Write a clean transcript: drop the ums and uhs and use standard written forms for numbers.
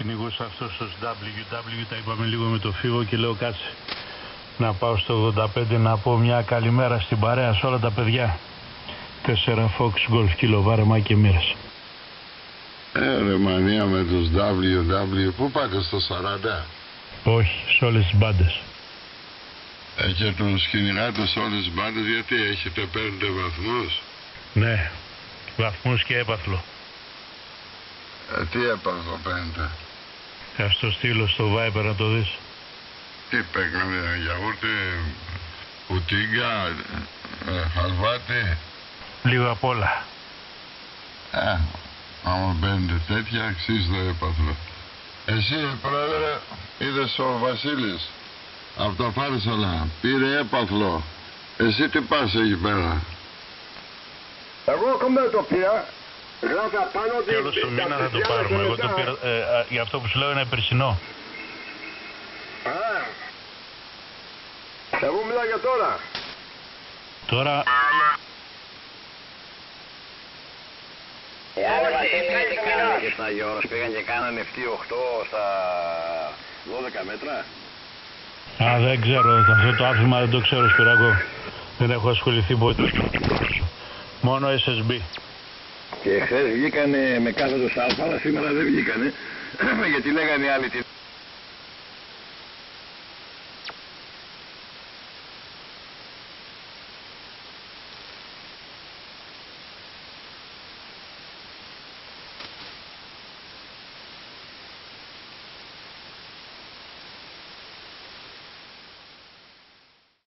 κυνηγούσα αυτό στο WW, τα είπαμε λίγο με το Φίβο και λέω κάτσε να πάω στο 85 να πω μια καλημέρα στην παρέα σε όλα τα παιδιά. 4 Fox Golf Kilo βάρεμα και μοίρας. Ρε μανία με τους WW, πού πάτε στο 40? Όχι, σε όλες τις μπάντες. Και τον σκηνινάτε σε όλες τις μπάντες, γιατί παίρνετε βαθμούς? Ναι, βαθμούς και έπαθλο. Τι έπαθλο παίρνετε? Θα στο στείλω στο Viber να το δεις. Τι παίρνετε, γιαούρτι, πουτίγκα, χαλβάτι? Λίγο απ' όλα. Άμα παίρνετε τέτοια, αξίζει το έπαθλο. Εσύ, πρόεδρε, είδες ο Βασίλης από τα Φάρσαλα, πήρε έπαθλο. Εσύ τι πας εκεί πέρα? Εγώ ακόμα δεν το πήρα. Γράφα πάνω ότι... Τέλος του μήνα θα το πάρουμε. Εγώ το πήρα, για αυτό που σου λέω είναι περσινό. Εγώ μιλάω για τώρα. Τώρα... Και στα Γιώργος πήγαν και κάνανε ευτή 8 στα 12 μέτρα. Α, δεν ξέρω. Αυτό το άθλημα δεν το ξέρω, Σπυράκο. Δεν έχω ασχοληθεί ποτέ. Μόνο SSB. Και χθες βγήκανε με κάθετος α, αλλά σήμερα δεν βγήκανε. Γιατί λέγανε οι άλλοι